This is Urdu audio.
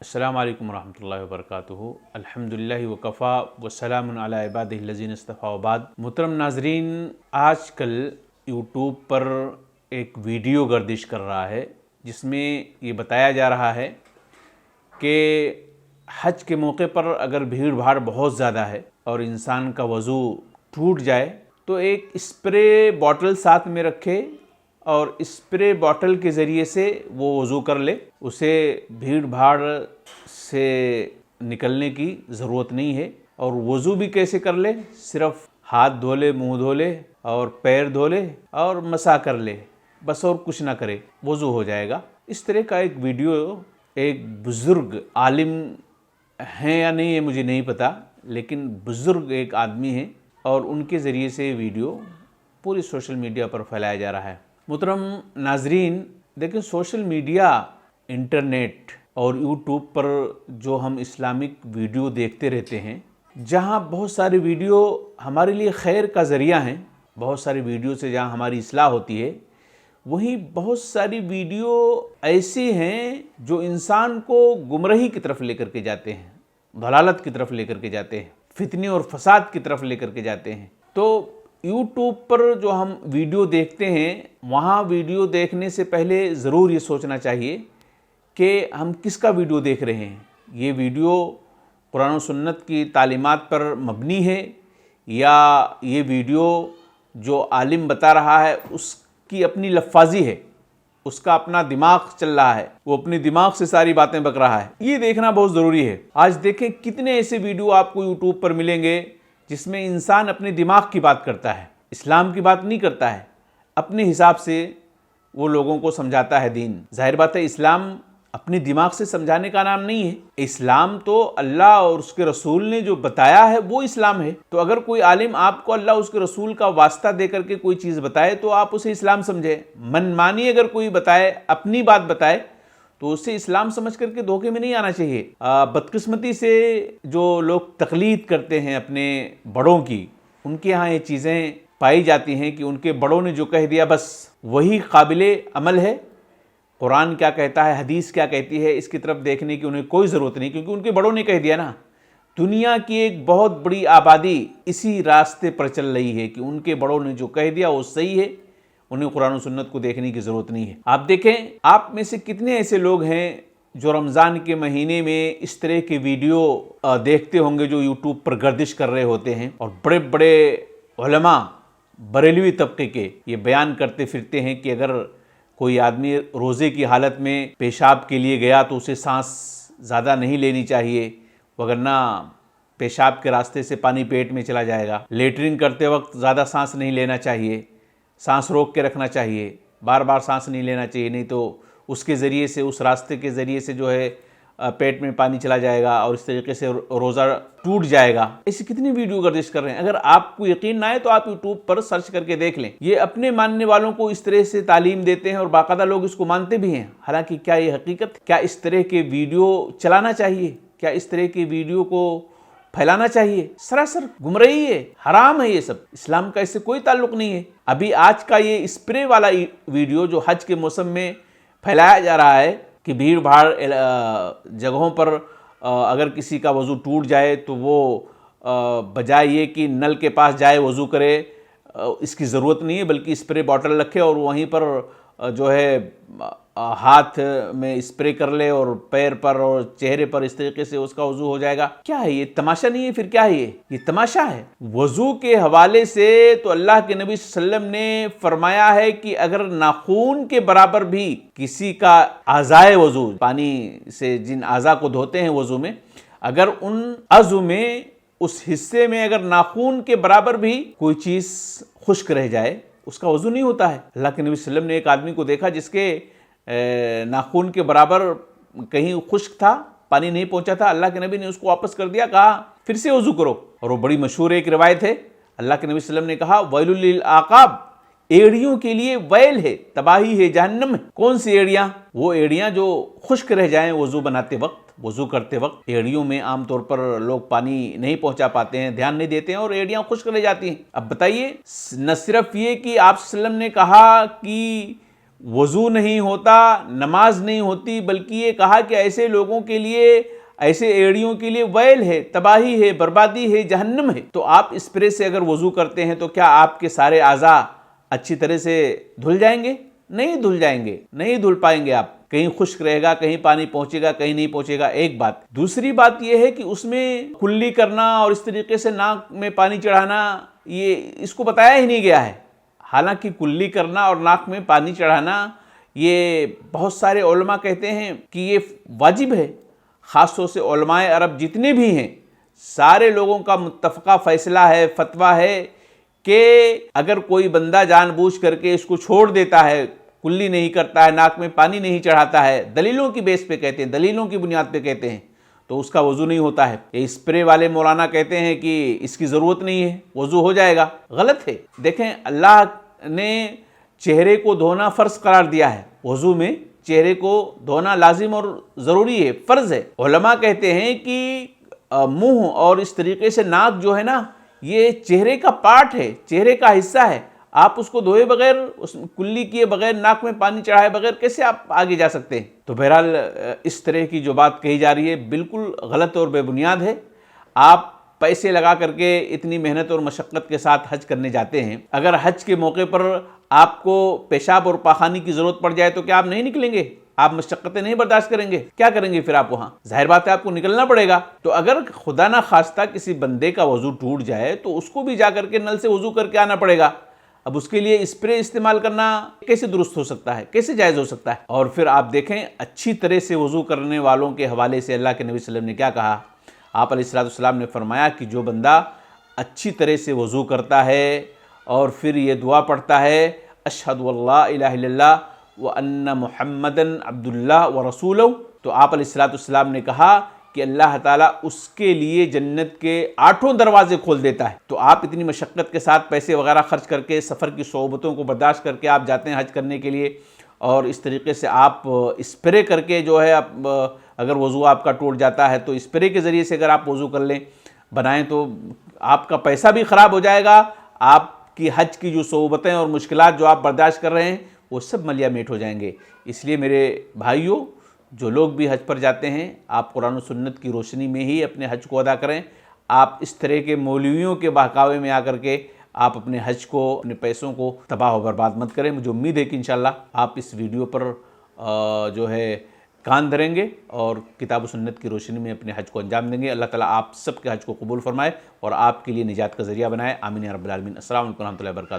السلام علیکم ورحمۃ اللہ وبرکاتہ۔ الحمدللہ وکفا وسلام علی عبادہ الذین اصطفیٰ وبعد۔ محترم ناظرین، آج کل یوٹیوب پر ایک ویڈیو گردش کر رہا ہے جس میں یہ بتایا جا رہا ہے کہ حج کے موقع پر اگر بھیڑ بھاڑ بہت زیادہ ہے اور انسان کا وضو ٹوٹ جائے تو ایک اسپرے باٹل ساتھ میں رکھے اور اسپرے باٹل کے ذریعے سے وہ وضو کر لے، اسے بھیڑ بھاڑ سے نکلنے کی ضرورت نہیں ہے۔ اور وضو بھی کیسے کر لے؟ صرف ہاتھ دھو لے، منہ دھو لے اور پیر دھو لے اور مسح کر لے، بس اور کچھ نہ کرے، وضو ہو جائے گا۔ اس طرح کا ایک ویڈیو ایک بزرگ عالم ہیں یا نہیں ہے مجھے نہیں پتا، لیکن بزرگ ایک آدمی ہیں اور ان کے ذریعے سے ویڈیو پوری سوشل میڈیا پر پھیلایا جا رہا ہے۔ محترم ناظرین، دیکھیں سوشل میڈیا، انٹرنیٹ اور یوٹیوب پر جو ہم اسلامک ویڈیو دیکھتے رہتے ہیں، جہاں بہت ساری ویڈیو ہمارے لیے خیر کا ذریعہ ہیں، بہت ساری ویڈیو سے جہاں ہماری اصلاح ہوتی ہے، وہیں بہت ساری ویڈیو ایسی ہیں جو انسان کو گمراہی کی طرف لے کر کے جاتے ہیں، ضلالت کی طرف لے کر کے جاتے ہیں، فتنے اور فساد کی طرف لے کر کے جاتے ہیں۔ تو یوٹیوب پر جو ہم ویڈیو دیکھتے ہیں، وہاں ویڈیو دیکھنے سے پہلے ضرور یہ سوچنا چاہیے کہ ہم کس کا ویڈیو دیکھ رہے ہیں۔ یہ ویڈیو قرآن و سنت کی تعلیمات پر مبنی ہے یا یہ ویڈیو جو عالم بتا رہا ہے اس کی اپنی لفاظی ہے، اس کا اپنا دماغ چل رہا ہے، وہ اپنی دماغ سے ساری باتیں بک رہا ہے، یہ دیکھنا بہت ضروری ہے۔ آج دیکھیں کتنے ایسے ویڈیو آپ کو یوٹیوب پر ملیں گے جس میں انسان اپنے دماغ کی بات کرتا ہے، اسلام کی بات نہیں کرتا ہے، اپنے حساب سے وہ لوگوں کو سمجھاتا ہے دین۔ ظاہر بات ہے اسلام اپنے دماغ سے سمجھانے کا نام نہیں ہے، اسلام تو اللہ اور اس کے رسول نے جو بتایا ہے وہ اسلام ہے۔ تو اگر کوئی عالم آپ کو اللہ اس کے رسول کا واسطہ دے کر کے کوئی چیز بتائے تو آپ اسے اسلام سمجھے۔ من مانی اگر کوئی بتائے، اپنی بات بتائے، تو اسے اسلام سمجھ کر کے دھوکے میں نہیں آنا چاہیے۔ بدقسمتی سے جو لوگ تقلید کرتے ہیں اپنے بڑوں کی، ان کے ہاں یہ چیزیں پائی جاتی ہیں کہ ان کے بڑوں نے جو کہہ دیا بس وہی قابل عمل ہے۔ قرآن کیا کہتا ہے، حدیث کیا کہتی ہے، اس کی طرف دیکھنے کی انہیں کوئی ضرورت نہیں، کیونکہ ان کے بڑوں نے کہہ دیا نا۔ دنیا کی ایک بہت بڑی آبادی اسی راستے پر چل رہی ہے کہ ان کے بڑوں نے جو کہہ دیا وہ صحیح ہے، انہیں قرآن و سنت کو دیکھنے کی ضرورت نہیں ہے۔ آپ دیکھیں، آپ میں سے کتنے ایسے لوگ ہیں جو رمضان کے مہینے میں اس طرح کے ویڈیو دیکھتے ہوں گے جو یوٹیوب پر گردش کر رہے ہوتے ہیں، اور بڑے بڑے علماء بریلوی طبقے کے یہ بیان کرتے پھرتے ہیں کہ اگر کوئی آدمی روزے کی حالت میں پیشاب کے لیے گیا تو اسے سانس زیادہ نہیں لینی چاہیے، وگرنہ پیشاب کے راستے سے پانی پیٹ میں چلا جائے گا۔ لیٹرنگ کرتے وقت زیادہ سانس نہیں لینا چاہیے، سانس روک کے رکھنا چاہیے، بار بار سانس نہیں لینا چاہیے، نہیں تو اس کے ذریعے سے، اس راستے کے ذریعے سے جو ہے پیٹ میں پانی چلا جائے گا اور اس طریقے سے روزہ ٹوٹ جائے گا۔ ایسی کتنی ویڈیو گردش کر رہے ہیں۔ اگر آپ کو یقین نہ آئے تو آپ یوٹیوب پر سرچ کر کے دیکھ لیں۔ یہ اپنے ماننے والوں کو اس طرح سے تعلیم دیتے ہیں اور باقاعدہ لوگ اس کو مانتے بھی ہیں، حالانکہ کیا یہ حقیقت؟ کیا اس طرح کے ویڈیو چلانا چاہیے؟ کیا اس طرح کے ویڈیو کو پھیلانا چاہیے؟ سراسر گمراہی ہے، حرام ہے، یہ سب اسلام کا اس سے کوئی تعلق نہیں ہے۔ ابھی آج کا یہ اسپرے والا ویڈیو جو حج کے موسم میں پھیلایا جا رہا ہے کہ بھیڑ بھاڑ جگہوں پر اگر کسی کا وضو ٹوٹ جائے تو وہ بجائے یہ کہ نل کے پاس جائے وضو کرے، اس کی ضرورت نہیں ہے، بلکہ اسپرے باٹل رکھے اور وہیں پر جو ہے ہاتھ میں اسپرے کر لے اور پیر پر اور چہرے پر، اس طریقے سے اس کا وضو ہو جائے گا۔ کیا ہے یہ؟ تماشا نہیں ہے؟ پھر کیا ہے یہ تماشا ہے۔ وضو کے حوالے سے تو اللہ کے نبی صلی اللہ علیہ وسلم نے فرمایا ہے کہ اگر ناخون کے برابر بھی کسی کا اعضائے وضو، پانی سے جن اعضاء کو دھوتے ہیں وضو میں، اگر ان عضو میں اس حصے میں اگر ناخون کے برابر بھی کوئی چیز خشک رہ جائے، اس کا وضو نہیں ہوتا ہے۔ اللہ کے نبی صلی اللہ علیہ وسلم نے ایک آدمی کو دیکھا جس کے ناخون کے برابر کہیں خشک تھا، پانی نہیں پہنچا تھا، اللہ کے نبی نے اس کو واپس کر دیا، کہا پھر سے وضو کرو۔ اور وہ بڑی مشہور ایک روایت ہے، اللہ کے نبی صلی اللہ علیہ وسلم نے کہا ویل للعقاب، ایڑیوں کے لیے ویل ہے، تباہی ہے، جہنم ہے۔ کون سی ایڑیاں؟ وہ ایڑیاں جو خشک رہ جائیں وضو بناتے وقت، وضو کرتے وقت ایڑیوں میں عام طور پر لوگ پانی نہیں پہنچا پاتے ہیں، دھیان نہیں دیتے ہیں اور ایڑیاں خشک رہ جاتی ہیں۔ اب بتائیے، نہ صرف یہ کہ آپ صلی اللہ علیہ وسلم نے کہا کہ وضو نہیں ہوتا، نماز نہیں ہوتی، بلکہ یہ کہا کہ ایسے لوگوں کے لیے، ایسے ایڑیوں کے لیے ویل ہے، تباہی ہے، بربادی ہے، جہنم ہے۔ تو آپ اسپرے سے اگر وضو کرتے ہیں تو کیا آپ کے سارے اعضاء اچھی طرح سے دھل جائیں گے؟ نہیں دھل جائیں گے، نہیں دھل پائیں گے آپ۔ کہیں خشک رہے گا، کہیں پانی پہنچے گا، کہیں نہیں پہنچے گا، ایک بات۔ دوسری بات یہ ہے کہ اس میں کلی کرنا اور اس طریقے سے ناک میں پانی چڑھانا، یہ اس کو بتایا ہی نہیں گیا ہے۔ حالانکہ کلی کرنا اور ناک میں پانی چڑھانا یہ بہت سارے علماء کہتے ہیں کہ یہ واجب ہے۔ خاص طور سے علماء عرب جتنے بھی ہیں، سارے لوگوں کا متفقہ فیصلہ ہے، فتویٰ ہے کہ اگر کوئی بندہ جان بوجھ کر کے اس کو چھوڑ دیتا ہے، کلی نہیں کرتا ہے، ناک میں پانی نہیں چڑھاتا ہے، دلیلوں کی بیس پہ کہتے ہیں، دلیلوں کی بنیاد پہ کہتے ہیں، تو اس کا وضو نہیں ہوتا ہے۔ یہ اسپرے والے مولانا کہتے ہیں کہ اس کی ضرورت نہیں ہے، وضو ہو جائے گا، غلط ہے۔ دیکھیں، اللہ نے چہرے کو دھونا فرض قرار دیا ہے، وضو میں چہرے کو دھونا لازم اور ضروری ہے، فرض ہے۔ علماء کہتے ہیں کہ منہ اور اس طریقے سے ناک جو ہے نا، یہ چہرے کا پارٹ ہے، چہرے کا حصہ ہے۔ آپ اس کو دھوئے بغیر، اس کلی کیے بغیر، ناک میں پانی چڑھائے بغیر کیسے آپ آگے جا سکتے ہیں؟ تو بہرحال اس طرح کی جو بات کہی جا رہی ہے بالکل غلط اور بے بنیاد ہے۔ آپ پیسے لگا کر کے اتنی محنت اور مشقت کے ساتھ حج کرنے جاتے ہیں، اگر حج کے موقع پر آپ کو پیشاب اور پاخانے کی ضرورت پڑ جائے تو کیا آپ نہیں نکلیں گے؟ آپ مشقتیں نہیں برداشت کریں گے؟ کیا کریں گے پھر آپ وہاں؟ ظاہر بات ہے آپ کو نکلنا پڑے گا۔ تو اگر خدا نہ خواستہ کسی بندے کا وضو ٹوٹ جائے تو اس کو بھی جا کر کے نل سے وضو کر کے آنا پڑے گا۔ اب اس کے لیے اسپرے استعمال کرنا کیسے درست ہو سکتا ہے، کیسے جائز ہو سکتا ہے؟ اور پھر آپ دیکھیں اچھی طرح سے وضو کرنے والوں کے حوالے سے اللہ کے نبی صلی اللہ علیہ وسلم نے کیا کہا۔ آپ علیہ السلام نے فرمایا کہ جو بندہ اچھی طرح سے وضو کرتا ہے اور پھر یہ دعا پڑھتا ہے، اشہد واللہ الہ الا اللہ وان محمدن عبد اللہ ورسولہ، تو آپ علیہ السلام نے کہا کہ اللہ تعالیٰ اس کے لیے جنت کے 8 دروازے کھول دیتا ہے۔ تو آپ اتنی مشقت کے ساتھ پیسے وغیرہ خرچ کر کے، سفر کی صعوبتوں کو برداشت کر کے آپ جاتے ہیں حج کرنے کے لیے، اور اس طریقے سے آپ اسپرے کر کے جو ہے، اگر وضو آپ کا ٹوٹ جاتا ہے تو اسپرے کے ذریعے سے اگر آپ وضو کر لیں، بنائیں، تو آپ کا پیسہ بھی خراب ہو جائے گا، آپ کی حج کی جو صعوبتیں اور مشکلات جو آپ برداشت کر رہے ہیں وہ سب ملیا میٹ ہو جائیں گے۔ اس لیے میرے بھائیوں، جو لوگ بھی حج پر جاتے ہیں، آپ قرآن و سنت کی روشنی میں ہی اپنے حج کو ادا کریں۔ آپ اس طرح کے مولویوں کے بہکاوے میں آ کر کے آپ اپنے حج کو، اپنے پیسوں کو تباہ و برباد مت کریں۔ مجھے امید ہے کہ انشاءاللہ آپ اس ویڈیو پر جو ہے کان دھریں گے اور کتاب و سنت کی روشنی میں اپنے حج کو انجام دیں گے۔ اللہ تعالیٰ آپ سب کے حج کو قبول فرمائے اور آپ کے لیے نجات کا ذریعہ بنائے، آمین یا رب العالمین۔ السلام علیکم و رحمۃ اللہ وبرکاتہ۔